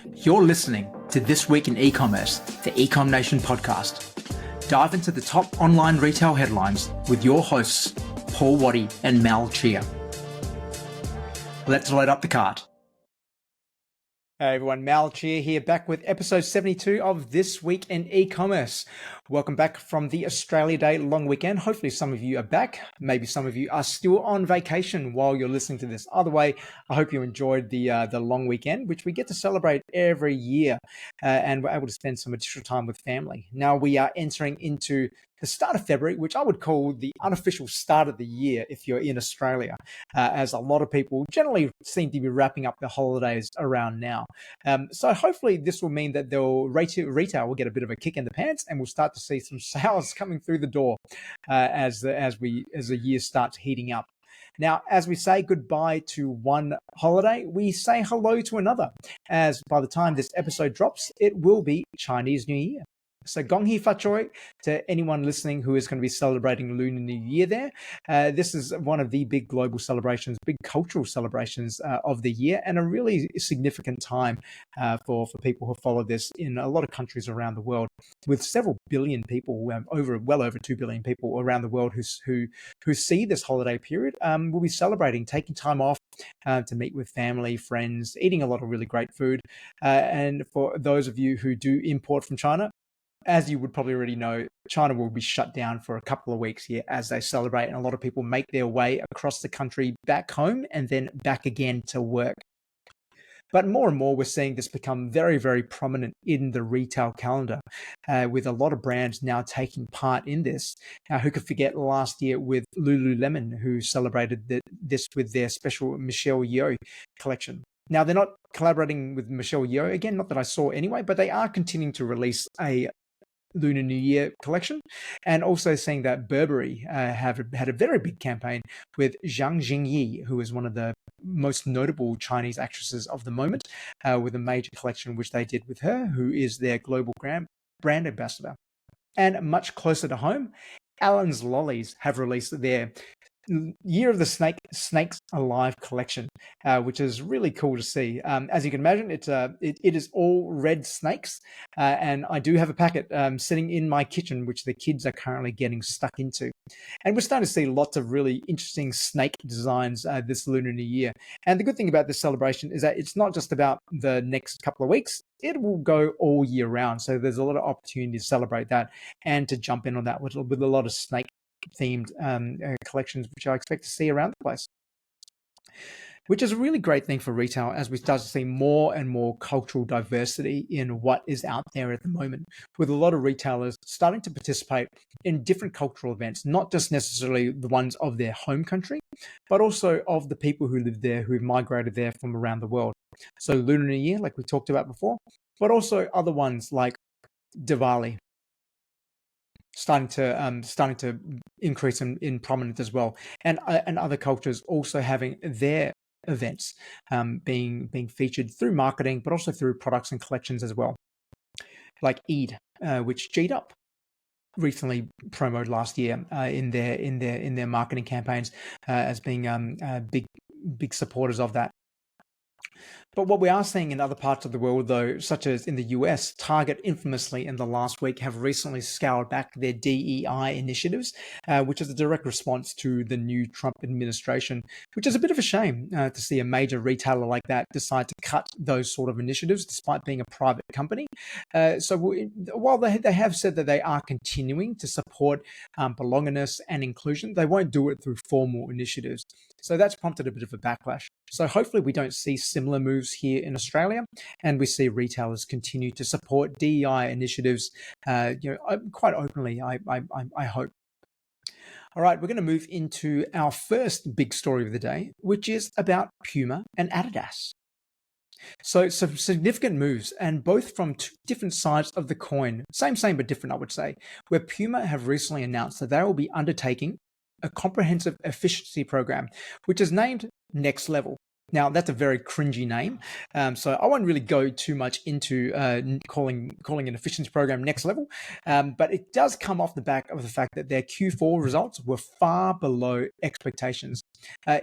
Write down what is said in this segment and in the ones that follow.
You're listening to This Week in E-commerce, the Ecom Nation podcast. Dive into the top online retail headlines with your hosts, Paul Waddy and Mal Chia. Let's load up the cart. Hey everyone, Mal Chia here, back with episode 72 of This Week in E-commerce. Welcome back from the Australia Day long weekend. Hopefully some of you are back. Maybe some of you are still on vacation while you're listening to this. Either way, I hope you enjoyed the long weekend, which we get to celebrate every year, and we're able to spend some additional time with family. Now we are entering into the start of February, which I would call the unofficial start of the year if you're in Australia, as a lot of people generally seem to be wrapping up their holidays around now. So hopefully this will mean that retail will get a bit of a kick in the pants, and we'll start to see some sales coming through the door as the year starts heating up. Now, as we say goodbye to one holiday, we say hello to another, as by the time this episode drops, it will be Chinese New Year. So gong hee fa choi to anyone listening who is going to be celebrating Lunar New Year there. This is one of the big global celebrations, big cultural celebrations of the year, and a really significant time for people who follow this in a lot of countries around the world, with several billion people, well over 2 billion people around the world who see this holiday period will be celebrating, taking time off to meet with family, friends, eating a lot of really great food. And for those of you who do import from China, as you would probably already know, China will be shut down for a couple of weeks here as they celebrate, and a lot of people make their way across the country back home and then back again to work. But more and more, we're seeing this become very, very prominent in the retail calendar, with a lot of brands now taking part in this. Who could forget last year with Lululemon, who celebrated this with their special Michelle Yeoh collection. Now, they're not collaborating with Michelle Yeoh again, not that I saw anyway, but they are continuing to release a Lunar New Year collection, and also seeing that Burberry have had a very big campaign with Zhang Jingyi, who is one of the most notable Chinese actresses of the moment, with a major collection which they did with her, who is their global brand ambassador. And much closer to home, Allen's Lollies have released their Year of the Snakes Alive collection, which is really cool to see. As you can imagine, it is all red snakes, and I do have a packet sitting in my kitchen, which the kids are currently getting stuck into. And we're starting to see lots of really interesting snake designs this Lunar New Year. And the good thing about this celebration is that it's not just about the next couple of weeks. It will go all year round. So there's a lot of opportunity to celebrate that and to jump in on that with a lot of snake themed collections, which I expect to see around the place, which is a really great thing for retail as we start to see more and more cultural diversity in what is out there at the moment, with a lot of retailers starting to participate in different cultural events, not just necessarily the ones of their home country, but also of the people who live there, who've migrated there from around the world. So Lunar New Year, like we talked about before, but also other ones like Diwali, starting to increase in prominence as well, and other cultures also having their events being featured through marketing, but also through products and collections as well, like Eid, which G'd Up recently promoted last year in their marketing campaigns as being big supporters of that. But what we are seeing in other parts of the world, though, such as in the US, Target infamously in the last week have recently scaled back their DEI initiatives, which is a direct response to the new Trump administration, which is a bit of a shame to see a major retailer like that decide to cut those sort of initiatives despite being a private company. So while they have said that they are continuing to support belongingness and inclusion, they won't do it through formal initiatives. So that's prompted a bit of a backlash. So hopefully we don't see similar moves here in Australia, and we see retailers continue to support DEI initiatives, quite openly. I hope. All right, we're going to move into our first big story of the day, which is about Puma and Adidas. So some significant moves, and both from two different sides of the coin, same but different, I would say, where Puma have recently announced that they will be undertaking a comprehensive efficiency program, which is named Next Level. Now, that's a very cringy name, so I won't really go too much into calling an efficiency program Next Level, but it does come off the back of the fact that their Q4 results were far below expectations.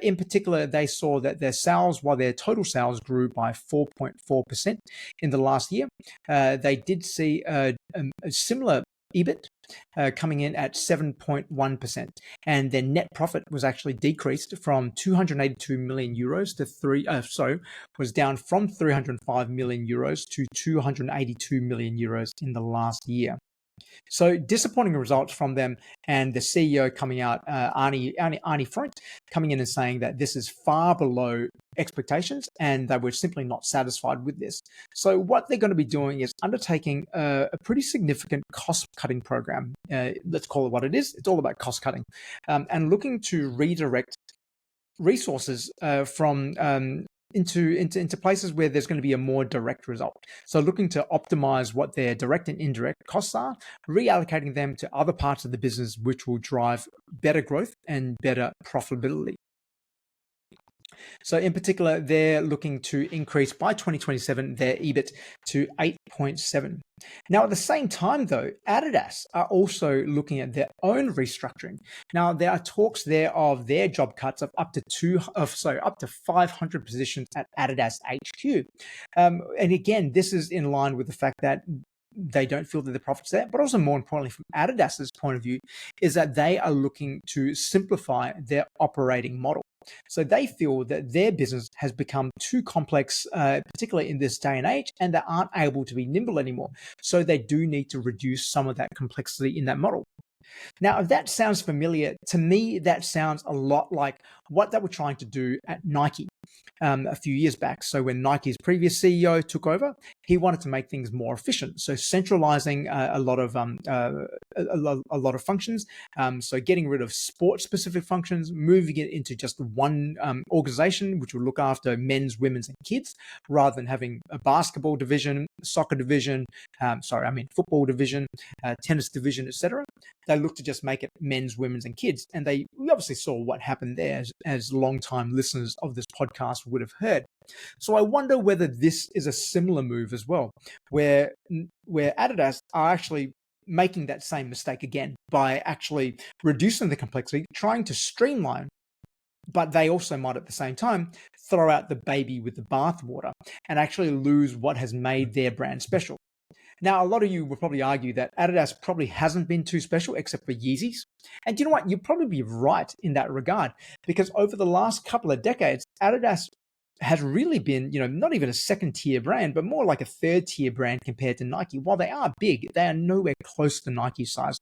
In particular, they saw that their sales, while their total sales grew by 4.4% in the last year, they did see a similar EBIT coming in at 7.1%, and their net profit was actually decreased from 282 million euros to was down from 305 million euros to 282 million euros in the last year. So disappointing results from them, and the CEO coming out, Arnie Front, coming in and saying that this is far below expectations and they were simply not satisfied with this. So what they're going to be doing is undertaking a pretty significant cost-cutting program. Let's call it what it is. It's all about cost cutting, and looking to redirect resources from into places where there's going to be a more direct result. So looking to optimize what their direct and indirect costs are, reallocating them to other parts of the business, which will drive better growth and better profitability. So in particular, they're looking to increase by 2027 their EBIT to 8.7. Now, at the same time, though, Adidas are also looking at their own restructuring. Now, there are talks there of their job cuts of up to 500 positions at Adidas HQ. And again, this is in line with the fact that they don't feel that the profit's there, but also more importantly, from Adidas's point of view, is that they are looking to simplify their operating model. So they feel that their business has become too complex, particularly in this day and age, and they aren't able to be nimble anymore. So they do need to reduce some of that complexity in that model. Now, if that sounds familiar, to me, that sounds a lot like what they were trying to do at Nike a few years back. So when Nike's previous CEO took over, he wanted to make things more efficient. So centralizing a lot of functions. So getting rid of sport-specific functions, moving it into just one organization, which will look after men's, women's, and kids, rather than having a basketball division, soccer division, football division, tennis division, etc. They look to just make it men's, women's, and kids. And we obviously saw what happened there, as long-time listeners of this podcast would have heard. So I wonder whether this is a similar move as well, where Adidas are actually making that same mistake again by actually reducing the complexity, trying to streamline, but they also might at the same time throw out the baby with the bathwater and actually lose what has made their brand special. Now, a lot of you would probably argue that Adidas probably hasn't been too special except for Yeezys. And you know what? You'd probably be right in that regard, because over the last couple of decades, Adidas has really been, not even a second-tier brand, but more like a third-tier brand compared to Nike. While they are big, they are nowhere close to Nike's size.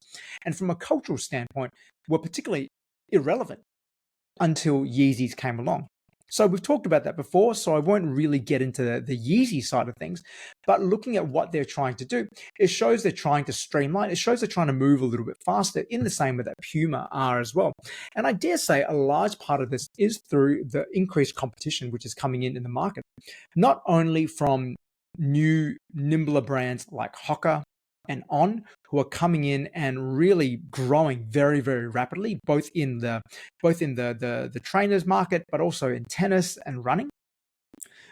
And from a cultural standpoint, were particularly irrelevant until Yeezys came along. So we've talked about that before, so I won't really get into the Yeezy side of things. But looking at what they're trying to do, it shows they're trying to streamline. It shows they're trying to move a little bit faster, in the same way that Puma are as well. And I dare say a large part of this is through the increased competition which is coming in the market, not only from new, nimbler brands like Hoka and On, who are coming in and really growing very, very rapidly, both in the trainers market, but also in tennis and running.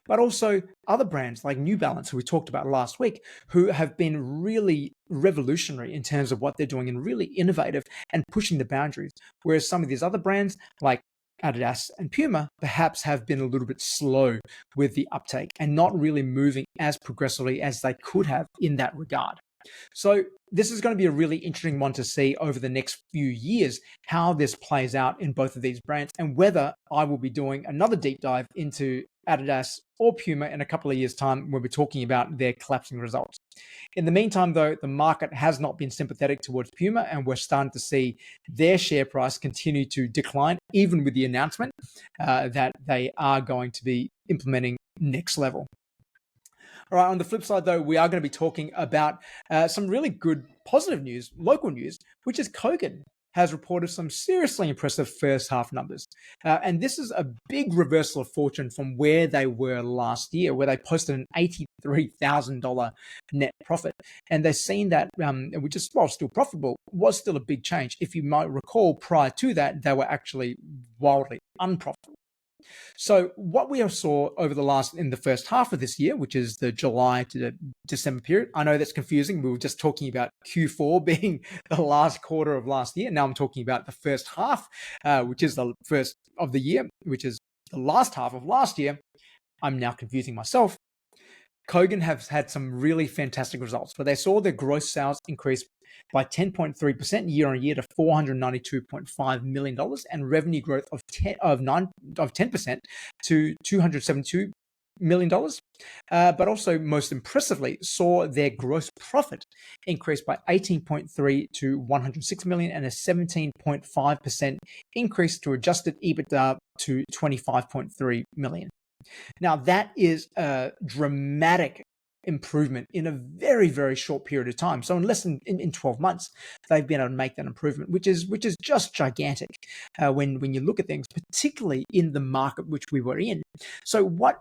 But also other brands like New Balance, who we talked about last week, who have been really revolutionary in terms of what they're doing and really innovative and pushing the boundaries. Whereas some of these other brands like Adidas and Puma perhaps have been a little bit slow with the uptake and not really moving as progressively as they could have in that regard. So this is going to be a really interesting one to see over the next few years, how this plays out in both of these brands, and whether I will be doing another deep dive into Adidas or Puma in a couple of years' time when we're talking about their collapsing results. In the meantime, though, the market has not been sympathetic towards Puma, and we're starting to see their share price continue to decline, even with the announcement that they are going to be implementing next level. All right, on the flip side, though, we are going to be talking about some really good positive news, local news, which is Kogan has reported some seriously impressive first half numbers. And this is a big reversal of fortune from where they were last year, where they posted an $83,000 net profit. And they've seen that, which is, while still profitable, was still a big change. If you might recall, prior to that, they were actually wildly unprofitable. So what we saw in the first half of this year, which is the July to the December period, I know that's confusing. We were just talking about Q4 being the last quarter of last year. Now I'm talking about the first half, which is the first of the year, which is the last half of last year. I'm now confusing myself. Kogan has had some really fantastic results, but they saw their gross sales increase by 10.3% year on year to $492.5 million and revenue growth of 10% to $272 million. But also, most impressively, saw their gross profit increase by 18.3% to $106 million and a 17.5% increase to adjusted EBITDA to $25.3 million. Now, that is a dramatic improvement in a very, very short period of time. So in less than in 12 months, they've been able to make that improvement, which is just gigantic when you look at things, particularly in the market which we were in. So what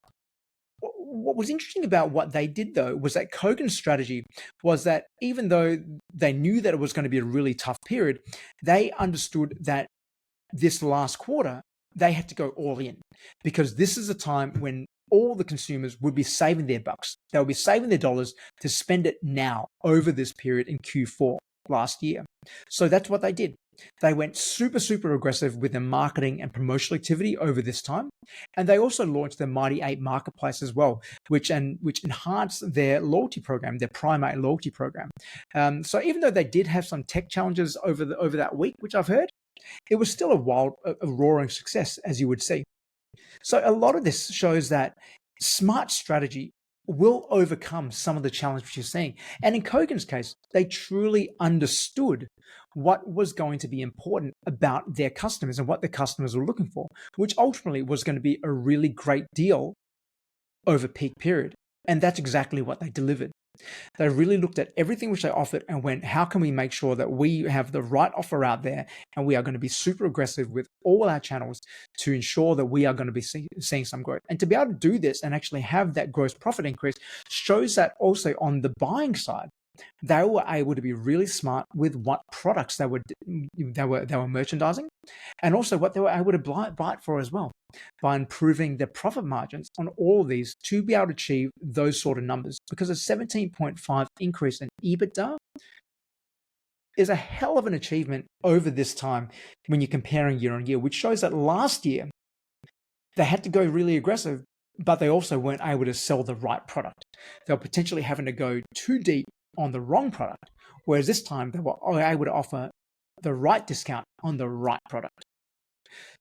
was interesting about what they did, though, was that Kogan's strategy was that even though they knew that it was going to be a really tough period, they understood that this last quarter, they had to go all in, because this is a time when all the consumers would be saving their bucks. They'll be saving their dollars to spend it now over this period in Q4 last year. So that's what they did. They went super, super aggressive with their marketing and promotional activity over this time. And they also launched their Mighty 8 marketplace as well, which enhanced their loyalty program, their Primate loyalty program. So even though they did have some tech challenges over that week, which I've heard, it was still a roaring success, as you would see. So a lot of this shows that smart strategy will overcome some of the challenges you're seeing. And in Kogan's case, they truly understood what was going to be important about their customers and what their customers were looking for, which ultimately was going to be a really great deal over peak period. And that's exactly what they delivered. They really looked at everything which they offered and went, how can we make sure that we have the right offer out there, and we are going to be super aggressive with all our channels to ensure that we are going to be seeing some growth. And to be able to do this and actually have that gross profit increase shows that also on the buying side, they were able to be really smart with what products they were merchandising, and also what they were able to buy it for as well, by improving their profit margins on all of these to be able to achieve those sort of numbers. Because a 17.5 increase in EBITDA is a hell of an achievement over this time when you're comparing year on year, which shows that last year they had to go really aggressive, but they also weren't able to sell the right product. They were potentially having to go too deep on the wrong product, whereas this time they were able to offer the right discount on the right product.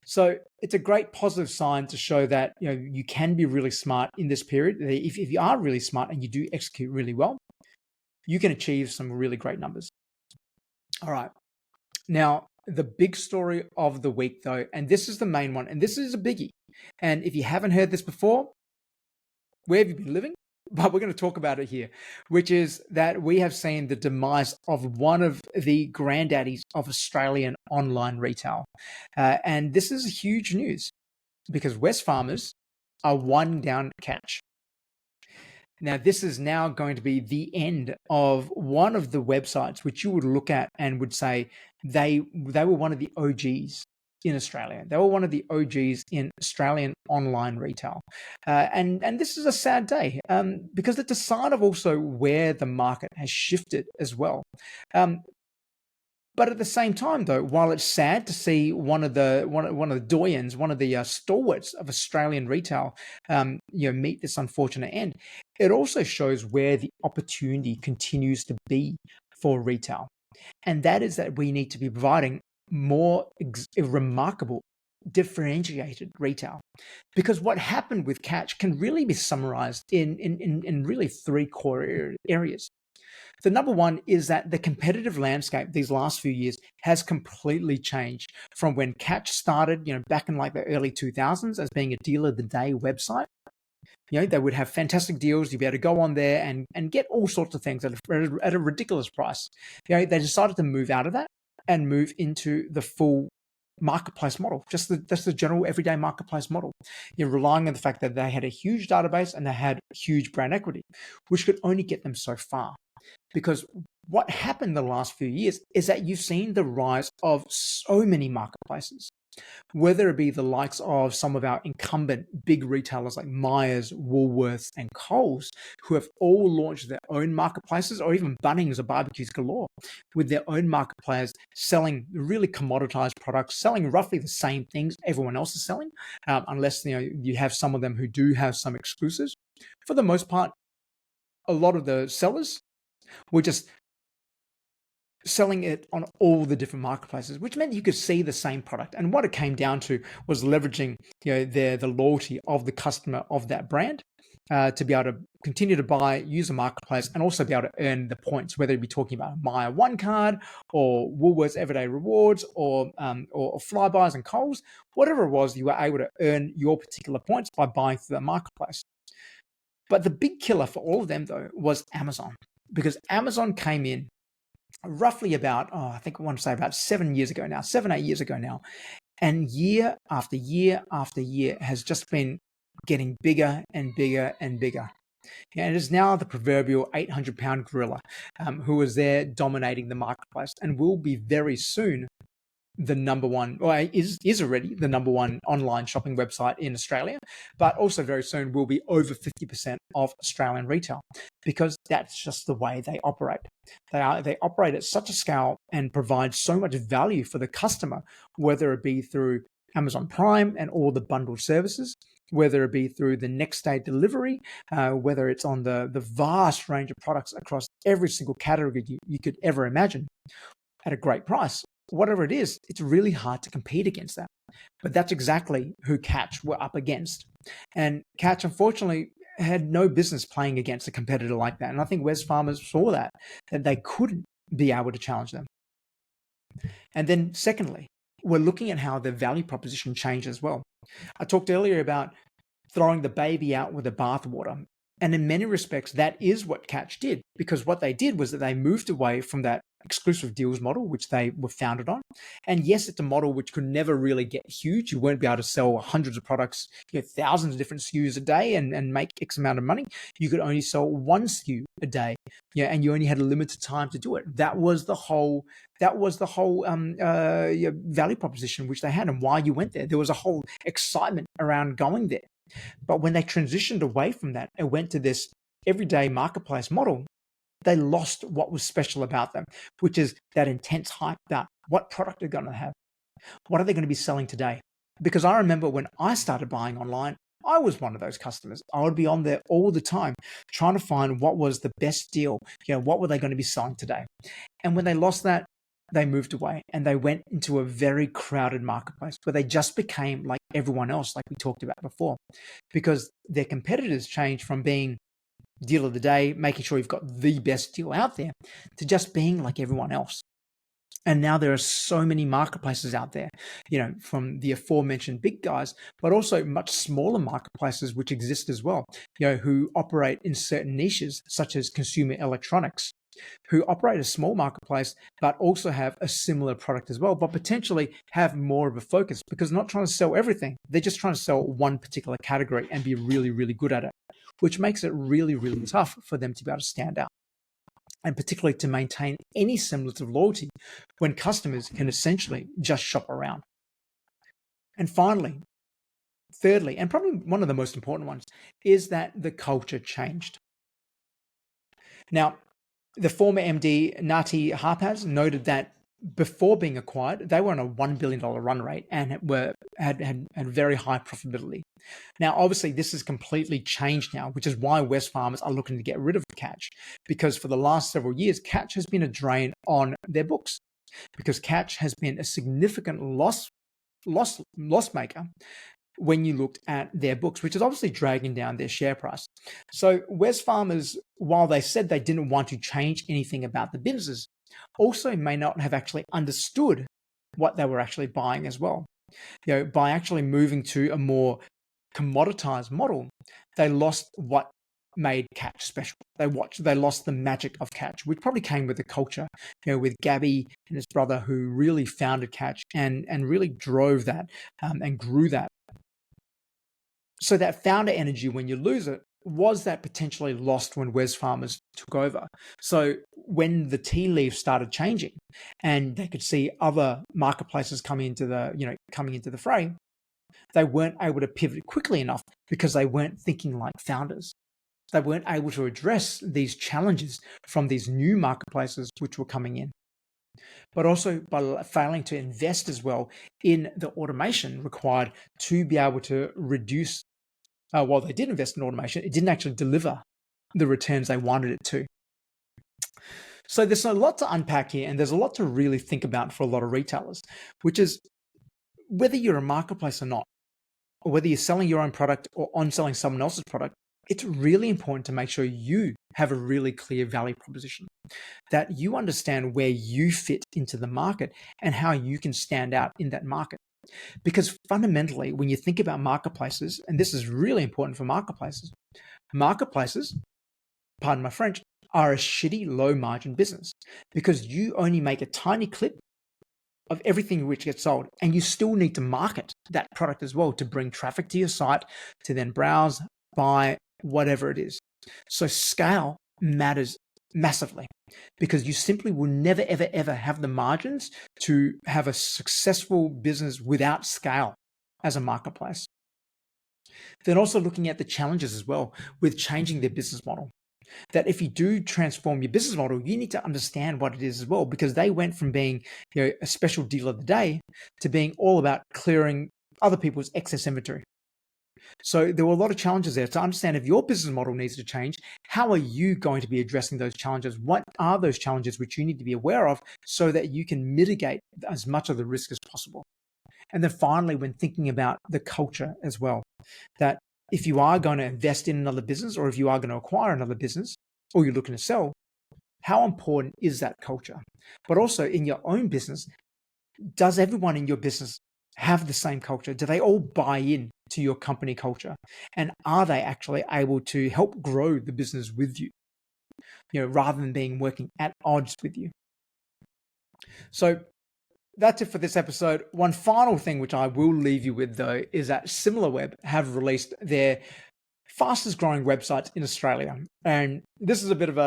So it's a great positive sign to show that you can be really smart in this period. If you are really smart and you do execute really well, you can achieve some really great numbers. All right. Now, the big story of the week, though, and this is the main one, and this is a biggie. And if you haven't heard this before, where have you been living? But we're going to talk about it here, which is that we have seen the demise of one of the granddaddies of Australian online retail. And this is huge news because Wesfarmers are winding down Catch. Now, this is now going to be the end of one of the websites which you would look at and would say they were one of the OGs in Australia. They were one of the OGs in Australian online retail. And this is a sad day because it's a sign of also where the market has shifted as well. But at the same time, though, while it's sad to see one of the doyens, one of the stalwarts of Australian retail, meet this unfortunate end, it also shows where the opportunity continues to be for retail, and that is that we need to be providing more remarkable, differentiated retail. Because what happened with Catch can really be summarized in really three core areas. The number one is that the competitive landscape these last few years has completely changed from when Catch started, back in like the early 2000s as being a deal of the day website. They would have fantastic deals. You'd be able to go on there and get all sorts of things at a ridiculous price. They decided to move out of that and move into the full marketplace model, just the general everyday marketplace model. You're relying on the fact that they had a huge database and they had huge brand equity, which could only get them so far. Because what happened the last few years is that you've seen the rise of so many marketplaces. whether it be the likes of some of our incumbent big retailers like Myers, Woolworths, and Coles, who have all launched their own marketplaces, or even Bunnings or Barbecues Galore with their own marketplace, selling really commoditized products, selling roughly the same things everyone else is selling, unless you have some of them who do have some exclusives. For the most part, a lot of the sellers were just selling it on all the different marketplaces, which meant you could see the same product. And what it came down to was leveraging the loyalty of the customer of that brand to be able to continue to buy, use a marketplace, and also be able to earn the points, whether it be talking about a Myer One card or Woolworths Everyday Rewards or Flybuys and Coles, whatever it was, you were able to earn your particular points by buying through the marketplace. But the big killer for all of them, though, was Amazon, because Amazon came in roughly about, I think I want to say about 7 years ago now, 7-8 years ago now. And year after year after year has just been getting bigger and bigger and bigger. And it is now the proverbial 800-pound gorilla who is there dominating the marketplace and will be very soon the number one, or is already the number one online shopping website in Australia, but also very soon will be over 50% of Australian retail, because that's just the way they operate. They operate at such a scale and provide so much value for the customer, whether it be through Amazon Prime and all the bundled services, whether it be through the next day delivery, whether it's on the vast range of products across every single category you could ever imagine at a great price. Whatever it is, it's really hard to compete against that. But that's exactly who Catch were up against. And Catch, unfortunately, had no business playing against a competitor like that. And I think Wesfarmers saw that they couldn't be able to challenge them. And then secondly, we're looking at how the value proposition changed as well. I talked earlier about throwing the baby out with the bathwater. And in many respects, that is what Catch did, because what they did was that they moved away from that exclusive deals model, which they were founded on. And yes, it's a model which could never really get huge. You won't be able to sell hundreds of products, thousands of different SKUs a day and make X amount of money. You could only sell one SKU a day, and you only had a limited time to do it. That was the whole value proposition which they had, and why you went there. There was a whole excitement around going there. But when they transitioned away from that and went to this everyday marketplace model, they lost what was special about them, which is that intense hype about what product they're going to have. What are they going to be selling today? Because I remember when I started buying online, I was one of those customers. I would be on there all the time trying to find what was the best deal. What were they going to be selling today? And when they lost that, they moved away and they went into a very crowded marketplace where they just became like everyone else, like we talked about before, because their competitors changed from being deal of the day, making sure you've got the best deal out there, to just being like everyone else. And now there are so many marketplaces out there, from the aforementioned big guys, but also much smaller marketplaces which exist as well, who operate in certain niches, such as consumer electronics, who operate a small marketplace, but also have a similar product as well, but potentially have more of a focus, because they're not trying to sell everything. They're just trying to sell one particular category and be really, really good at it, which makes it really, really tough for them to be able to stand out, and particularly to maintain any semblance of loyalty when customers can essentially just shop around. And finally, thirdly, and probably one of the most important ones, is that the culture changed. Now, the former MD, Nati Harpaz, noted that before being acquired, they were on a $1 billion run rate and had very high profitability. Now, obviously, this has completely changed now, which is why Wesfarmers are looking to get rid of Catch, because for the last several years, Catch has been a drain on their books, because Catch has been a significant loss maker when you looked at their books, which is obviously dragging down their share price. So Wesfarmers, while they said they didn't want to change anything about the business, also may not have actually understood what they were actually buying as well. By actually moving to a more commoditized model, they lost what made Catch special. They lost the magic of Catch, which probably came with the culture, with Gabby and his brother, who really founded Catch and really drove that and grew that. So that founder energy, when you lose it, was that potentially lost when Wesfarmers took over? So when the tea leaves started changing and they could see other marketplaces coming into the fray, they weren't able to pivot quickly enough because they weren't thinking like founders. They weren't able to address these challenges from these new marketplaces which were coming in. But also by failing to invest as well in the automation required to be able to reduce, while they did invest in automation, it didn't actually deliver the returns they wanted it to. So there's a lot to unpack here, and there's a lot to really think about for a lot of retailers, which is whether you're a marketplace or not, or whether you're selling your own product or on selling someone else's product, it's really important to make sure you have a really clear value proposition, that you understand where you fit into the market and how you can stand out in that market. Because fundamentally, when you think about marketplaces, and this is really important for marketplaces, pardon my French, are a shitty low margin business because you only make a tiny clip of everything which gets sold, and you still need to market that product as well to bring traffic to your site to then browse, buy, whatever it is. So scale matters massively because you simply will never, ever, ever have the margins to have a successful business without scale as a marketplace. Then also looking at the challenges as well with changing their business model. That if you do transform your business model, you need to understand what it is as well, because they went from being a special deal of the day to being all about clearing other people's excess inventory. So there were a lot of challenges there. To understand if your business model needs to change, how are you going to be addressing those challenges? What are those challenges which you need to be aware of so that you can mitigate as much of the risk as possible? And then finally, when thinking about the culture as well, that if you are going to invest in another business or if you are going to acquire another business or you're looking to sell, how important is that culture? But also in your own business, does everyone in your business have the same culture? Do they all buy in to your company culture? And are they actually able to help grow the business with you, rather than being working at odds with you? So that's it for this episode. One final thing which I will leave you with, though, is that SimilarWeb have released their fastest growing websites in Australia. And this is a bit of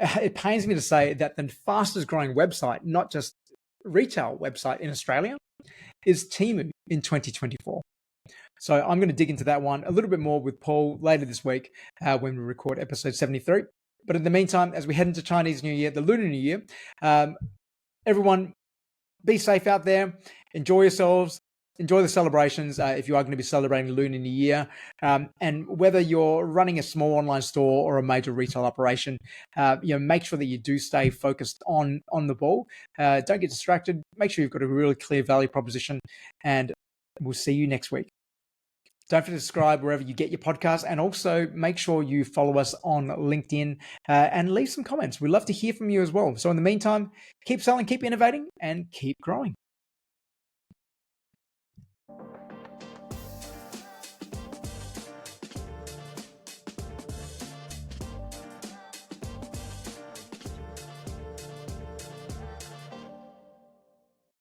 it pains me to say that the fastest growing website, not just retail website in Australia, is Temu in 2024. So I'm going to dig into that one a little bit more with Paul later this week when we record episode 73. But in the meantime, as we head into Chinese New Year, the Lunar New Year, everyone, be safe out there. Enjoy yourselves. Enjoy the celebrations if you are going to be celebrating Lunar New Year. And whether you're running a small online store or a major retail operation, make sure that you do stay focused on the ball. Don't get distracted. Make sure you've got a really clear value proposition. And we'll see you next week. Don't forget to subscribe wherever you get your podcast, and also make sure you follow us on LinkedIn and leave some comments. We'd love to hear from you as well. So in the meantime, keep selling, keep innovating, and keep growing.